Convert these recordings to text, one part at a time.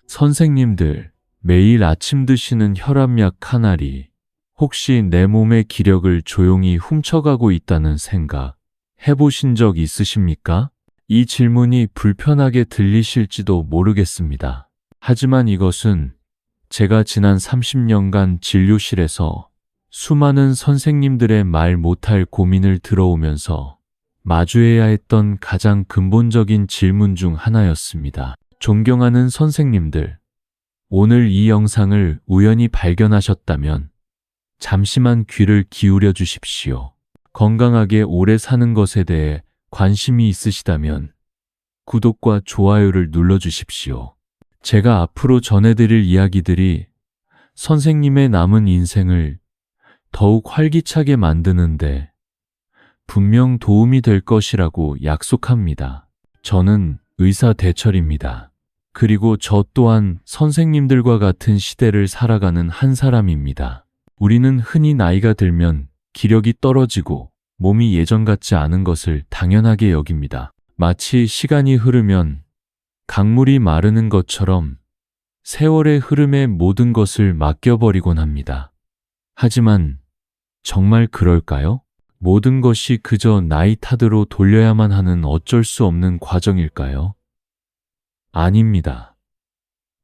선생님들, 매일 아침 드시는 혈압약 카나리, 혹시 내 몸의 기력을 조용히 훔쳐가고 있다는 생각 해보신 적 있으십니까? 이 질문이 불편하게 들리실지도 모르겠습니다. 하지만 이것은 제가 지난 30년간 진료실에서 수많은 선생님들의 말 못할 고민을 들어오면서 마주해야 했던 가장 근본적인 질문 중 하나였습니다. 존경하는 선생님들, 오늘 이 영상을 우연히 발견하셨다면 잠시만 귀를 기울여 주십시오. 건강하게 오래 사는 것에 대해 관심이 있으시다면 구독과 좋아요를 눌러주십시오. 제가 앞으로 전해드릴 이야기들이 선생님의 남은 인생을 더욱 활기차게 만드는데 분명 도움이 될 것이라고 약속합니다. 저는 의사 대철입니다. 그리고 저 또한 선생님들과 같은 시대를 살아가는 한 사람입니다. 우리는 흔히 나이가 들면 기력이 떨어지고 몸이 예전 같지 않은 것을 당연하게 여깁니다. 마치 시간이 흐르면 강물이 마르는 것처럼 세월의 흐름에 모든 것을 맡겨버리곤 합니다. 하지만 정말 그럴까요? 모든 것이 그저 나이 탓으로 돌려야만 하는 어쩔 수 없는 과정일까요? 아닙니다.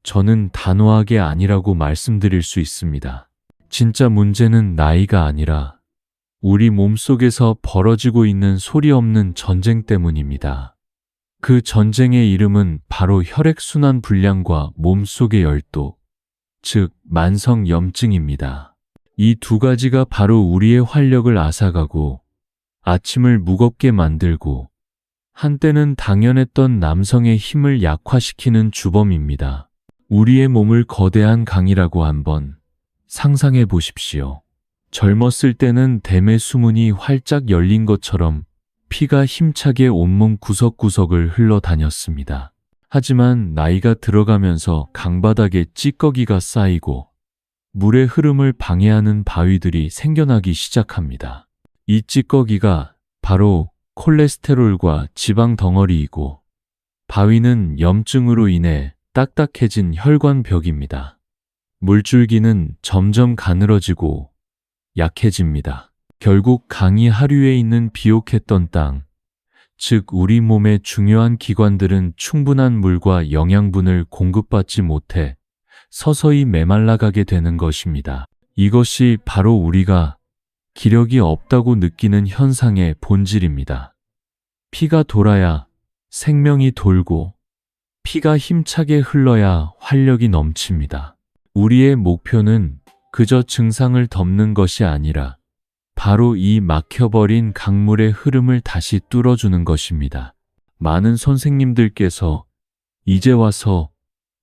저는 단호하게 아니라고 말씀드릴 수 있습니다. 진짜 문제는 나이가 아니라 우리 몸속에서 벌어지고 있는 소리 없는 전쟁 때문입니다. 그 전쟁의 이름은 바로 혈액순환 불량과 몸속의 열도, 즉 만성염증입니다. 이 두 가지가 바로 우리의 활력을 앗아가고 아침을 무겁게 만들고 한때는 당연했던 남성의 힘을 약화시키는 주범입니다. 우리의 몸을 거대한 강이라고 한번 상상해 보십시오. 젊었을 때는 댐의 수문이 활짝 열린 것처럼 피가 힘차게 온몸 구석구석을 흘러다녔습니다. 하지만 나이가 들어가면서 강바닥에 찌꺼기가 쌓이고 물의 흐름을 방해하는 바위들이 생겨나기 시작합니다. 이 찌꺼기가 바로 콜레스테롤과 지방 덩어리이고 바위는 염증으로 인해 딱딱해진 혈관벽입니다. 물줄기는 점점 가늘어지고 약해집니다. 결국 강이 하류에 있는 비옥했던 땅, 즉 우리 몸의 중요한 기관들은 충분한 물과 영양분을 공급받지 못해 서서히 메말라가게 되는 것입니다. 이것이 바로 우리가 기력이 없다고 느끼는 현상의 본질입니다. 피가 돌아야 생명이 돌고 피가 힘차게 흘러야 활력이 넘칩니다. 우리의 목표는 그저 증상을 덮는 것이 아니라 바로 이 막혀버린 강물의 흐름을 다시 뚫어주는 것입니다. 많은 선생님들께서 이제 와서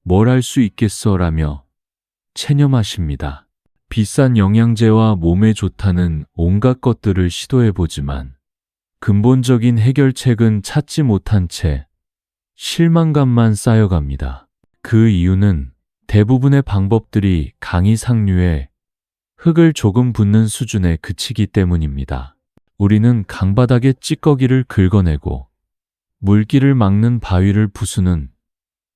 뭘 할 수 있겠어 라며 체념하십니다. 비싼 영양제와 몸에 좋다는 온갖 것들을 시도해보지만 근본적인 해결책은 찾지 못한 채 실망감만 쌓여갑니다. 그 이유는 대부분의 방법들이 강이 상류에 흙을 조금 붓는 수준에 그치기 때문입니다. 우리는 강바닥의 찌꺼기를 긁어내고 물길을 막는 바위를 부수는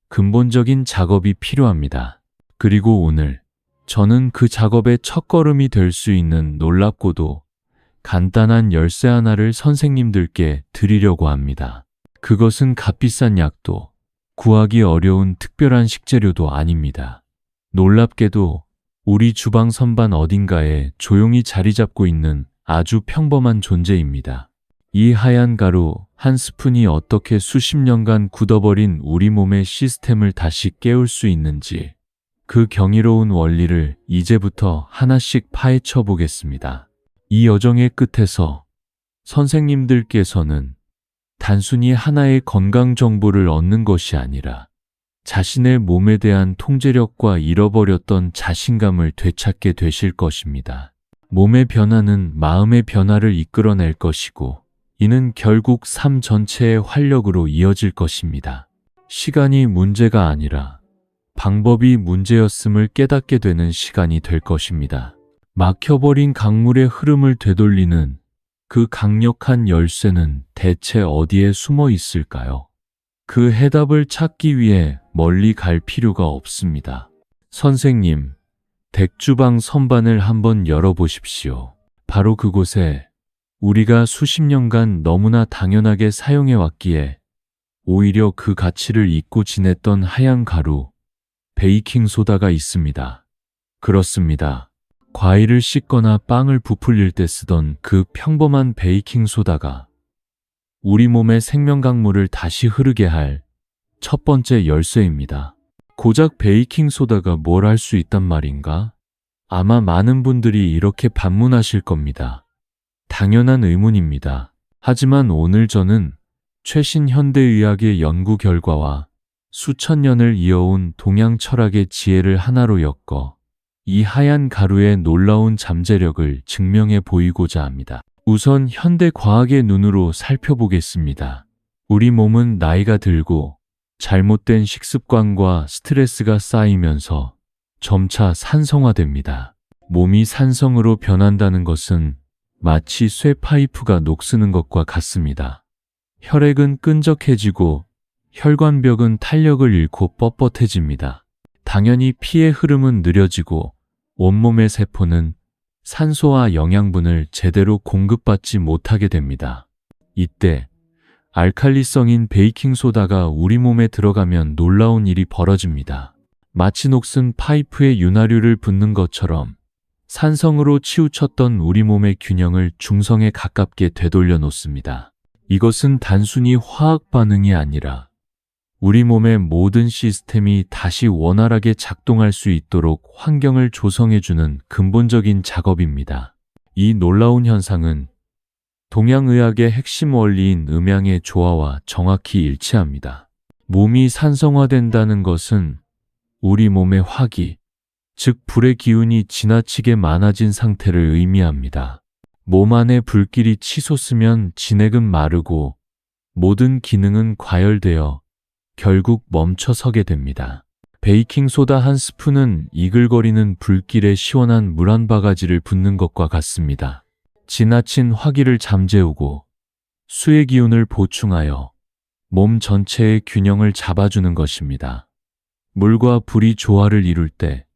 근본적인 작업이 필요합니다. 그리고 오늘 저는 그 작업의 첫걸음이 될 수 있는 놀랍고도 간단한 열쇠 하나를 선생님들께 드리려고 합니다. 그것은 값비싼 약도 구하기 어려운 특별한 식재료도 아닙니다. 놀랍게도 우리 주방 선반 어딘가에 조용히 자리 잡고 있는 아주 평범한 존재입니다. 이 하얀 가루 한 스푼이 어떻게 수십 년간 굳어버린 우리 몸의 시스템을 다시 깨울 수 있는지 그 경이로운 원리를 이제부터 하나씩 파헤쳐 보겠습니다. 이 여정의 끝에서 선생님들께서는 단순히 하나의 건강 정보를 얻는 것이 아니라 자신의 몸에 대한 통제력과 잃어버렸던 자신감을 되찾게 되실 것입니다. 몸의 변화는 마음의 변화를 이끌어낼 것이고 이는 결국 삶 전체의 활력으로 이어질 것입니다. 시간이 문제가 아니라 방법이 문제였음을 깨닫게 되는 시간이 될 것입니다. 막혀버린 강물의 흐름을 되돌리는 그 강력한 열쇠는 대체 어디에 숨어 있을까요? 그 해답을 찾기 위해 멀리 갈 필요가 없습니다. 선생님, 덱주방 선반을 한번 열어보십시오. 바로 그곳에 우리가 수십 년간 너무나 당연하게 사용해왔기에 오히려 그 가치를 잊고 지냈던 하얀 가루, 베이킹소다가 있습니다. 그렇습니다. 과일을 씻거나 빵을 부풀릴 때 쓰던 그 평범한 베이킹소다가 우리 몸의 생명강물을 다시 흐르게 할 첫 번째 열쇠입니다. 고작 베이킹소다가 뭘 할 수 있단 말인가? 아마 많은 분들이 이렇게 반문하실 겁니다. 당연한 의문입니다. 하지만 오늘 저는 최신 현대의학의 연구 결과와 수천 년을 이어온 동양 철학의 지혜를 하나로 엮어 이 하얀 가루의 놀라운 잠재력을 증명해 보이고자 합니다. 우선 현대 과학의 눈으로 살펴보겠습니다. 우리 몸은 나이가 들고 잘못된 식습관과 스트레스가 쌓이면서 점차 산성화됩니다. 몸이 산성으로 변한다는 것은 마치 쇠 파이프가 녹쓰는 것과 같습니다. 혈액은 끈적해지고 혈관벽은 탄력을 잃고 뻣뻣해집니다. 당연히 피의 흐름은 느려지고 온몸의 세포는 산소와 영양분을 제대로 공급받지 못하게 됩니다. 이때 알칼리성인 베이킹소다가 우리 몸에 들어가면 놀라운 일이 벌어집니다. 마치 녹슨 파이프에 윤활유를 붓는 것처럼 산성으로 치우쳤던 우리 몸의 균형을 중성에 가깝게 되돌려 놓습니다. 이것은 단순히 화학 반응이 아니라 우리 몸의 모든 시스템이 다시 원활하게 작동할 수 있도록 환경을 조성해주는 근본적인 작업입니다. 이 놀라운 현상은 동양의학의 핵심 원리인 음양의 조화와 정확히 일치합니다. 몸이 산성화된다는 것은 우리 몸의 화기, 즉 불의 기운이 지나치게 많아진 상태를 의미합니다. 몸 안에 불길이 치솟으면 진액은 마르고 모든 기능은 과열되어 결국 멈춰서게 됩니다. 베이킹소다 한 스푼은 이글거리는 불길에 시원한 물 한 바가지를 붓는 것과 같습니다. 지나친 화기를 잠재우고 수의 기운을 보충하여 몸 전체의 균형을 잡아주는 것입니다. 물과 불이 조화를 이룰 때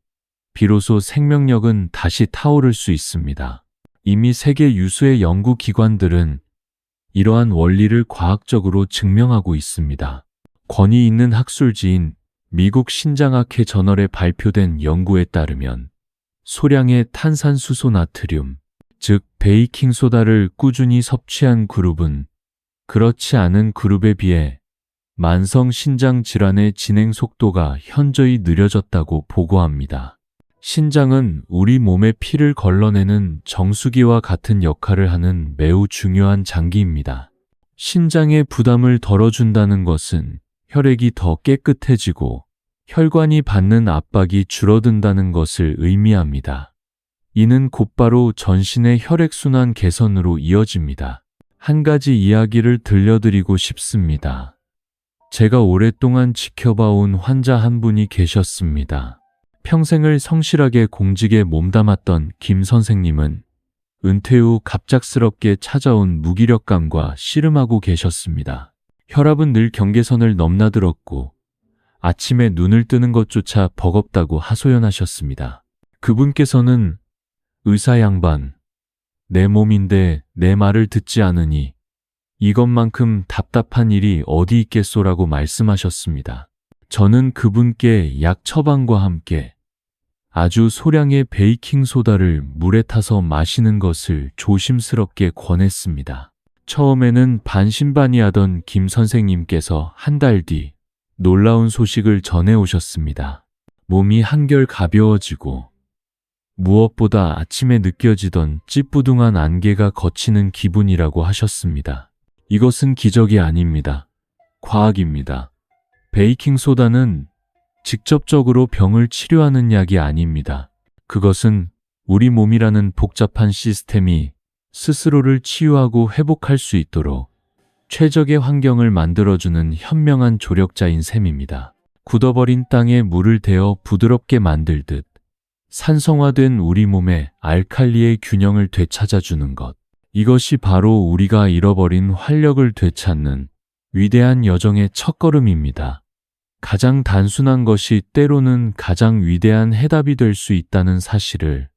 비로소 생명력은 다시 타오를 수 있습니다. 이미 세계 유수의 연구기관들은 이러한 원리를 과학적으로 증명하고 있습니다. 권위 있는 학술지인 미국 신장학회 저널에 발표된 연구에 따르면 소량의 탄산수소 나트륨, 즉 베이킹소다를 꾸준히 섭취한 그룹은 그렇지 않은 그룹에 비해 만성 신장 질환의 진행 속도가 현저히 느려졌다고 보고합니다. 신장은 우리 몸의 피를 걸러내는 정수기와 같은 역할을 하는 매우 중요한 장기입니다. 신장의 부담을 덜어준다는 것은 혈액이 더 깨끗해지고 혈관이 받는 압박이 줄어든다는 것을 의미합니다. 이는 곧바로 전신의 혈액순환 개선으로 이어집니다. 한 가지 이야기를 들려드리고 싶습니다. 제가 오랫동안 지켜봐온 환자 한 분이 계셨습니다. 평생을 성실하게 공직에 몸담았던 김 선생님은 은퇴 후 갑작스럽게 찾아온 무기력감과 씨름하고 계셨습니다. 혈압은 늘 경계선을 넘나들었고 아침에 눈을 뜨는 것조차 버겁다고 하소연하셨습니다. 그분께서는 의사 양반, 내 몸인데 내 말을 듣지 않으니 이것만큼 답답한 일이 어디 있겠소라고 말씀하셨습니다. 저는 그분께 약 처방과 함께 아주 소량의 베이킹소다를 물에 타서 마시는 것을 조심스럽게 권했습니다. 처음에는 반신반의하던 김 선생님께서 한 달 뒤 놀라운 소식을 전해오셨습니다. 몸이 한결 가벼워지고 무엇보다 아침에 느껴지던 찌뿌둥한 안개가 걷히는 기분이라고 하셨습니다. 이것은 기적이 아닙니다. 과학입니다. 베이킹소다는 직접적으로 병을 치료하는 약이 아닙니다. 그것은 우리 몸이라는 복잡한 시스템이 스스로를 치유하고 회복할 수 있도록 최적의 환경을 만들어주는 현명한 조력자인 셈입니다. 굳어버린 땅에 물을 대어 부드럽게 만들듯 산성화된 우리 몸의 알칼리의 균형을 되찾아주는 것. 이것이 바로 우리가 잃어버린 활력을 되찾는 위대한 여정의 첫걸음입니다. 가장 단순한 것이 때로는 가장 위대한 해답이 될 수 있다는 사실을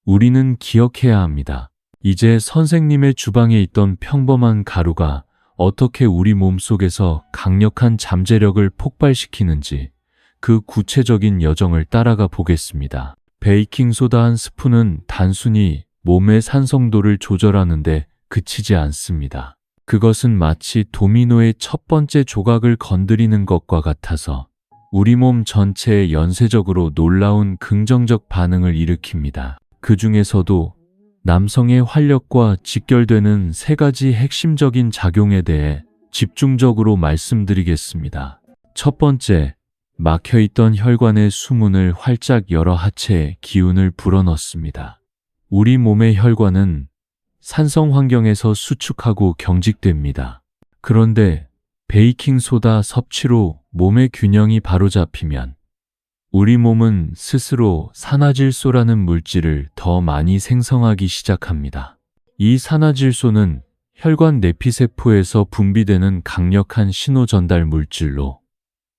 우리는 기억해야 합니다. 이제 선생님의 주방에 있던 평범한 가루가 어떻게 우리 몸속에서 강력한 잠재력을 폭발시키는지 그 구체적인 여정을 따라가 보겠습니다. 베이킹소다 한 스푼은 단순히 몸의 산성도를 조절하는데 그치지 않습니다. 그것은 마치 도미노의 첫 번째 조각을 건드리는 것과 같아서 우리 몸 전체에 연쇄적으로 놀라운 긍정적 반응을 일으킵니다. 그 중에서도 남성의 활력과 직결되는 세 가지 핵심적인 작용에 대해 집중적으로 말씀드리겠습니다. 첫 번째, 막혀있던 혈관의 수문을 활짝 열어 하체에 기운을 불어넣습니다. 우리 몸의 혈관은 산성 환경에서 수축하고 경직됩니다. 그런데 베이킹소다 섭취로 몸의 균형이 바로잡히면 우리 몸은 스스로 산화질소라는 물질을 더 많이 생성하기 시작합니다. 이 산화질소는 혈관 내피세포에서 분비되는 강력한 신호 전달 물질로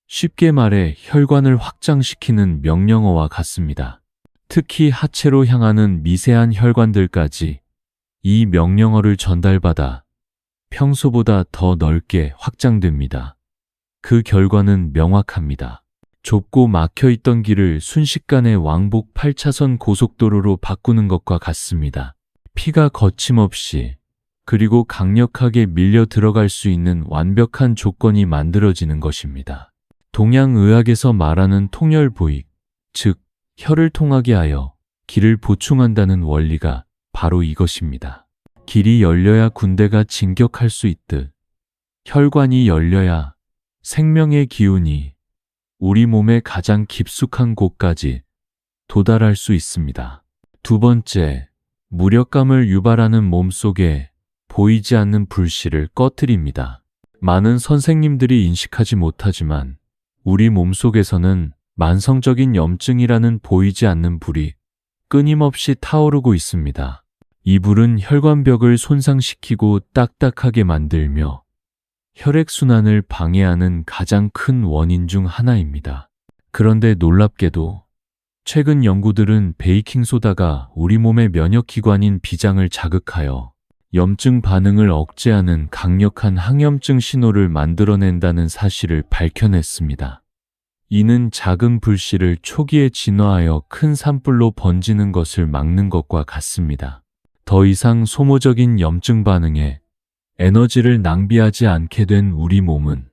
쉽게 말해 혈관을 확장시키는 명령어와 같습니다. 특히 하체로 향하는 미세한 혈관들까지 이 명령어를 전달받아 평소보다 더 넓게 확장됩니다. 그 결과는 명확합니다. 좁고 막혀있던 길을 순식간에 왕복 8차선 고속도로로 바꾸는 것과 같습니다. 피가 거침없이 그리고 강력하게 밀려 들어갈 수 있는 완벽한 조건이 만들어지는 것입니다. 동양의학에서 말하는 통혈보익, 즉 혈을 통하게 하여 기를 보충한다는 원리가 바로 이것입니다. 길이 열려야 군대가 진격할 수 있듯 혈관이 열려야 생명의 기운이 우리 몸의 가장 깊숙한 곳까지 도달할 수 있습니다. 두 번째, 무력감을 유발하는 몸속에 보이지 않는 불씨를 꺼뜨립니다. 많은 선생님들이 인식하지 못하지만 우리 몸속에서는 만성적인 염증이라는 보이지 않는 불이 끊임없이 타오르고 있습니다. 이 불은 혈관벽을 손상시키고 딱딱하게 만들며 혈액순환을 방해하는 가장 큰 원인 중 하나입니다. 그런데 놀랍게도 최근 연구들은 베이킹소다가 우리 몸의 면역기관인 비장을 자극하여 염증 반응을 억제하는 강력한 항염증 신호를 만들어낸다는 사실을 밝혀냈습니다. 이는 작은 불씨를 초기에 진화하여 큰 산불로 번지는 것을 막는 것과 같습니다. 더 이상 소모적인 염증 반응에 에너지를 낭비하지 않게 된 우리 몸은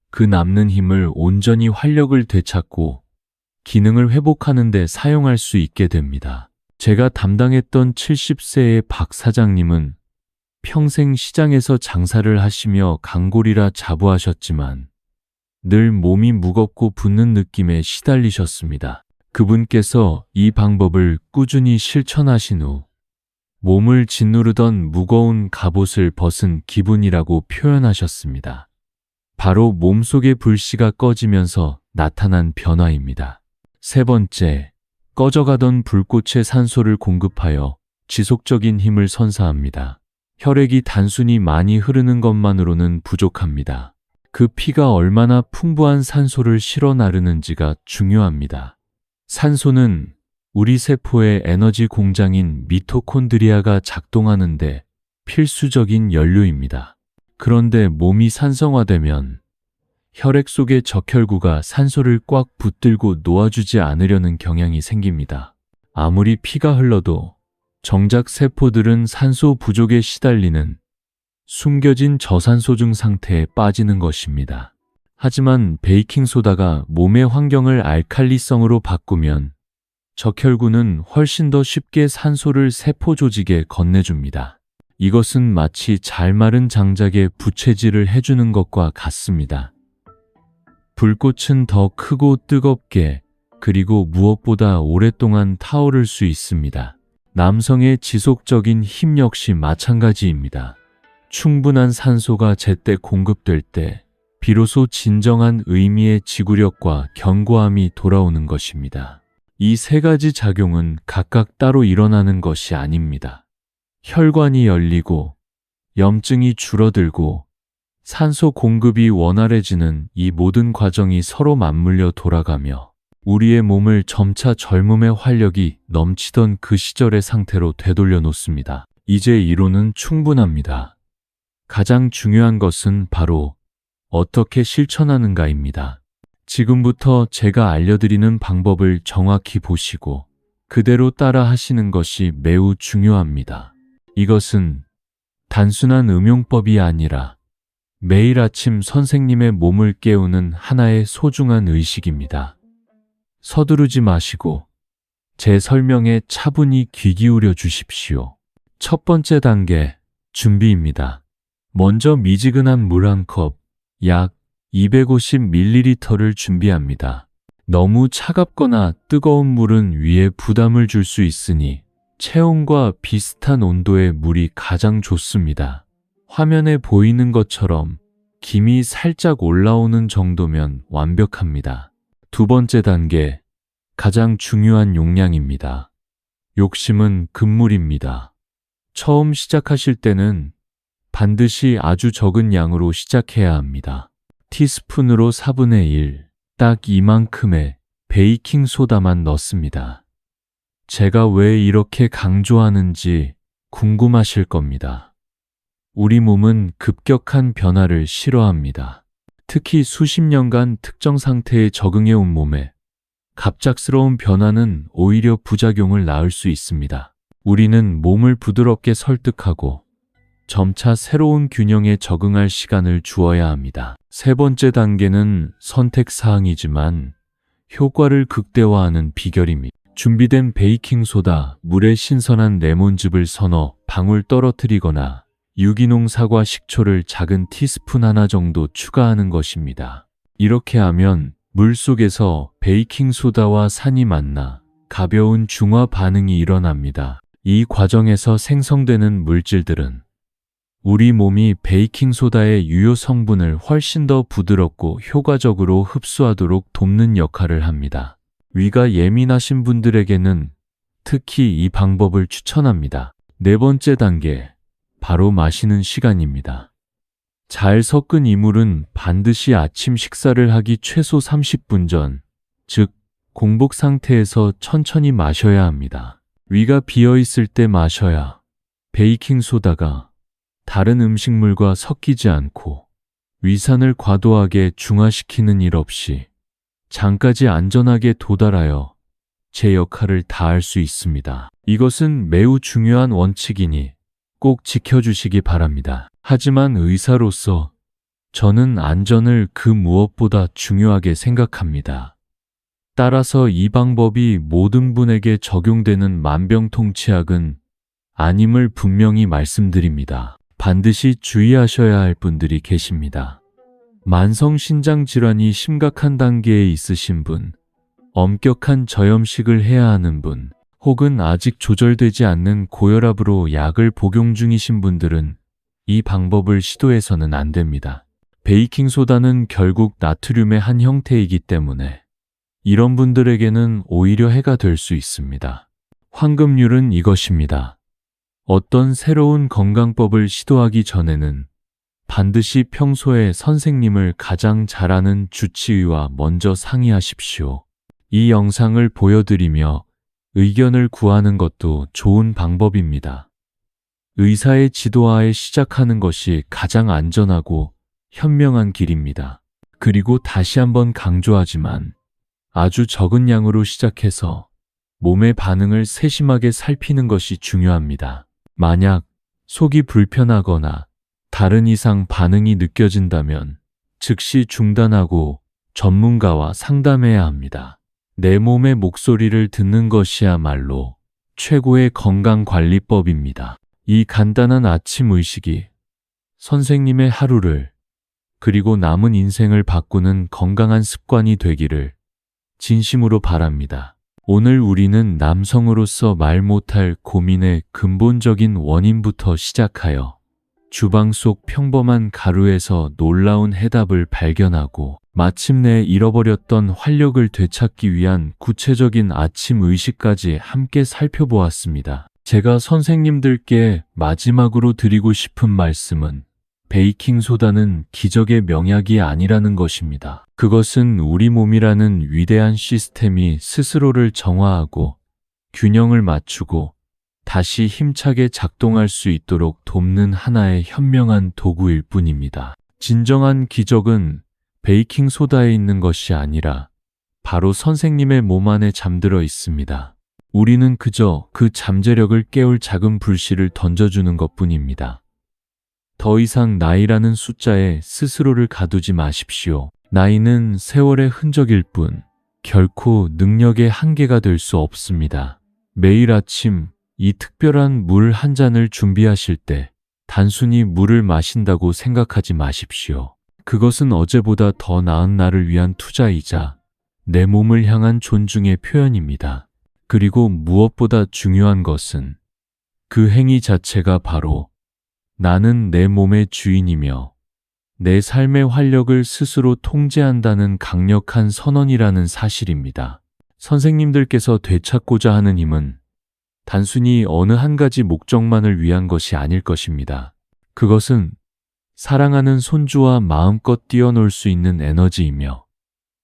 그 남는 힘을 온전히 활력을 되찾고 기능을 회복하는 데 사용할 수 있게 됩니다. 제가 담당했던 70세의 박 사장님은 평생 시장에서 장사를 하시며 강골이라 자부하셨지만 늘 몸이 무겁고 붓는 느낌에 시달리셨습니다. 그분께서 이 방법을 꾸준히 실천하신 후 몸을 짓누르던 무거운 갑옷을 벗은 기분이라고 표현하셨습니다. 바로 몸속의 불씨가 꺼지면서 나타난 변화입니다. 세 번째, 꺼져가던 불꽃에 산소를 공급하여 지속적인 힘을 선사합니다. 혈액이 단순히 많이 흐르는 것만으로는 부족합니다. 그 피가 얼마나 풍부한 산소를 실어 나르는지가 중요합니다. 산소는 우리 세포의 에너지 공장인 미토콘드리아가 작동하는데 필수적인 연료입니다. 그런데 몸이 산성화되면 혈액 속의 적혈구가 산소를 꽉 붙들고 놓아주지 않으려는 경향이 생깁니다. 아무리 피가 흘러도 정작 세포들은 산소 부족에 시달리는 숨겨진 저산소증 상태에 빠지는 것입니다. 하지만 베이킹소다가 몸의 환경을 알칼리성으로 바꾸면 적혈구는 훨씬 더 쉽게 산소를 세포 조직에 건네줍니다. 이것은 마치 잘 마른 장작에 부채질을 해주는 것과 같습니다. 불꽃은 더 크고 뜨겁게 그리고 무엇보다 오랫동안 타오를 수 있습니다. 남성의 지속적인 힘 역시 마찬가지입니다. 충분한 산소가 제때 공급될 때 비로소 진정한 의미의 지구력과 견고함이 돌아오는 것입니다. 이 세 가지 작용은 각각 따로 일어나는 것이 아닙니다. 혈관이 열리고 염증이 줄어들고 산소 공급이 원활해지는 이 모든 과정이 서로 맞물려 돌아가며 우리의 몸을 점차 젊음의 활력이 넘치던 그 시절의 상태로 되돌려 놓습니다. 이제 이론은 충분합니다. 가장 중요한 것은 바로 어떻게 실천하는가입니다. 지금부터 제가 알려드리는 방법을 정확히 보시고 그대로 따라 하시는 것이 매우 중요합니다. 이것은 단순한 음용법이 아니라 매일 아침 선생님의 몸을 깨우는 하나의 소중한 의식입니다. 서두르지 마시고 제 설명에 차분히 귀 기울여 주십시오. 첫 번째 단계, 준비입니다. 먼저 미지근한 물 한 컵, 약 250ml를 준비합니다. 너무 차갑거나 뜨거운 물은 위에 부담을 줄 수 있으니 체온과 비슷한 온도의 물이 가장 좋습니다. 화면에 보이는 것처럼 김이 살짝 올라오는 정도면 완벽합니다. 두 번째 단계, 가장 중요한 용량입니다. 욕심은 금물입니다. 처음 시작하실 때는 반드시 아주 적은 양으로 시작해야 합니다. 티스푼으로 4분의 1, 딱 이만큼의 베이킹소다만 넣습니다. 제가 왜 이렇게 강조하는지 궁금하실 겁니다. 우리 몸은 급격한 변화를 싫어합니다. 특히 수십 년간 특정 상태에 적응해온 몸에 갑작스러운 변화는 오히려 부작용을 낳을 수 있습니다. 우리는 몸을 부드럽게 설득하고 점차 새로운 균형에 적응할 시간을 주어야 합니다. 세 번째 단계는 선택사항이지만 효과를 극대화하는 비결입니다. 준비된 베이킹소다, 물에 신선한 레몬즙을 서너 방울 떨어뜨리거나 유기농 사과 식초를 작은 티스푼 하나 정도 추가하는 것입니다. 이렇게 하면 물 속에서 베이킹소다와 산이 만나 가벼운 중화 반응이 일어납니다. 이 과정에서 생성되는 물질들은 우리 몸이 베이킹소다의 유효 성분을 훨씬 더 부드럽고 효과적으로 흡수하도록 돕는 역할을 합니다. 위가 예민하신 분들에게는 특히 이 방법을 추천합니다. 네 번째 단계, 바로 마시는 시간입니다. 잘 섞은 이 물은 반드시 아침 식사를 하기 최소 30분 전, 즉 공복 상태에서 천천히 마셔야 합니다. 위가 비어 있을 때 마셔야 베이킹소다가 다른 음식물과 섞이지 않고 위산을 과도하게 중화시키는 일 없이 장까지 안전하게 도달하여 제 역할을 다할 수 있습니다. 이것은 매우 중요한 원칙이니 꼭 지켜주시기 바랍니다. 하지만 의사로서 저는 안전을 그 무엇보다 중요하게 생각합니다. 따라서 이 방법이 모든 분에게 적용되는 만병통치약은 아님을 분명히 말씀드립니다. 반드시 주의하셔야 할 분들이 계십니다. 만성신장질환이 심각한 단계에 있으신 분, 엄격한 저염식을 해야 하는 분, 혹은 아직 조절되지 않는 고혈압으로 약을 복용 중이신 분들은 이 방법을 시도해서는 안 됩니다. 베이킹소다는 결국 나트륨의 한 형태이기 때문에 이런 분들에게는 오히려 해가 될 수 있습니다. 황금률은 이것입니다. 어떤 새로운 건강법을 시도하기 전에는 반드시 평소에 선생님을 가장 잘 아는 주치의와 먼저 상의하십시오. 이 영상을 보여드리며 의견을 구하는 것도 좋은 방법입니다. 의사의 지도하에 시작하는 것이 가장 안전하고 현명한 길입니다. 그리고 다시 한번 강조하지만 아주 적은 양으로 시작해서 몸의 반응을 세심하게 살피는 것이 중요합니다. 만약 속이 불편하거나 다른 이상 반응이 느껴진다면 즉시 중단하고 전문가와 상담해야 합니다. 내 몸의 목소리를 듣는 것이야말로 최고의 건강관리법입니다. 이 간단한 아침 의식이 선생님의 하루를 그리고 남은 인생을 바꾸는 건강한 습관이 되기를 진심으로 바랍니다. 오늘 우리는 남성으로서 말 못할 고민의 근본적인 원인부터 시작하여 주방 속 평범한 가루에서 놀라운 해답을 발견하고 마침내 잃어버렸던 활력을 되찾기 위한 구체적인 아침 의식까지 함께 살펴보았습니다. 제가 선생님들께 마지막으로 드리고 싶은 말씀은 베이킹소다는 기적의 명약이 아니라는 것입니다. 그것은 우리 몸이라는 위대한 시스템이 스스로를 정화하고 균형을 맞추고 다시 힘차게 작동할 수 있도록 돕는 하나의 현명한 도구일 뿐입니다. 진정한 기적은 베이킹소다에 있는 것이 아니라 바로 선생님의 몸 안에 잠들어 있습니다. 우리는 그저 그 잠재력을 깨울 작은 불씨를 던져주는 것뿐입니다. 더 이상 나이라는 숫자에 스스로를 가두지 마십시오. 나이는 세월의 흔적일 뿐 결코 능력의 한계가 될 수 없습니다. 매일 아침 이 특별한 물 한 잔을 준비하실 때 단순히 물을 마신다고 생각하지 마십시오. 그것은 어제보다 더 나은 나를 위한 투자이자 내 몸을 향한 존중의 표현입니다. 그리고 무엇보다 중요한 것은 그 행위 자체가 바로 나는 내 몸의 주인이며 내 삶의 활력을 스스로 통제한다는 강력한 선언이라는 사실입니다. 선생님들께서 되찾고자 하는 힘은 단순히 어느 한 가지 목적만을 위한 것이 아닐 것입니다. 그것은 사랑하는 손주와 마음껏 뛰어놀 수 있는 에너지이며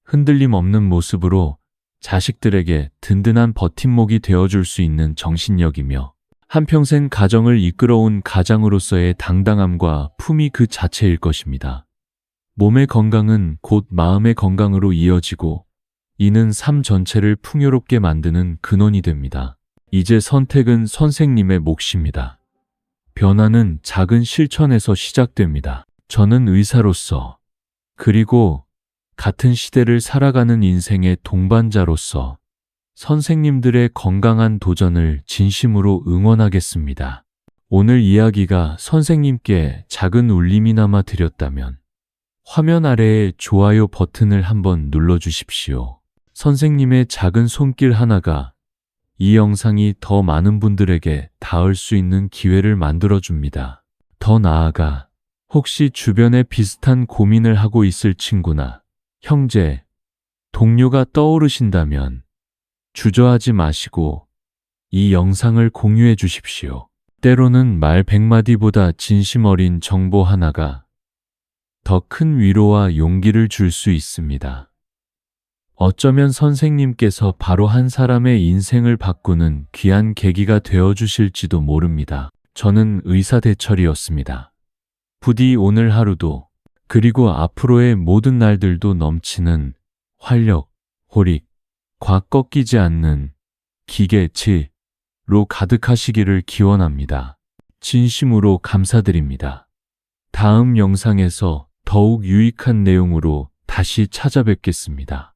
흔들림 없는 모습으로 자식들에게 든든한 버팀목이 되어줄 수 있는 정신력이며 한평생 가정을 이끌어온 가장으로서의 당당함과 품위 그 자체일 것입니다. 몸의 건강은 곧 마음의 건강으로 이어지고 이는 삶 전체를 풍요롭게 만드는 근원이 됩니다. 이제 선택은 선생님의 몫입니다. 변화는 작은 실천에서 시작됩니다. 저는 의사로서 그리고 같은 시대를 살아가는 인생의 동반자로서 선생님들의 건강한 도전을 진심으로 응원하겠습니다. 오늘 이야기가 선생님께 작은 울림이나마 드렸다면 화면 아래의 좋아요 버튼을 한번 눌러주십시오. 선생님의 작은 손길 하나가 이 영상이 더 많은 분들에게 닿을 수 있는 기회를 만들어줍니다. 더 나아가 혹시 주변에 비슷한 고민을 하고 있을 친구나 형제, 동료가 떠오르신다면 주저하지 마시고 이 영상을 공유해 주십시오. 때로는 말 100마디보다 진심 어린 정보 하나가 더 큰 위로와 용기를 줄 수 있습니다. 어쩌면 선생님께서 바로 한 사람의 인생을 바꾸는 귀한 계기가 되어 주실지도 모릅니다. 저는 의사 대철이었습니다. 부디 오늘 하루도 그리고 앞으로의 모든 날들도 넘치는 활력, 호릭과 꺾이지 않는 기계치로 가득하시기를 기원합니다. 진심으로 감사드립니다. 다음 영상에서 더욱 유익한 내용으로 다시 찾아뵙겠습니다.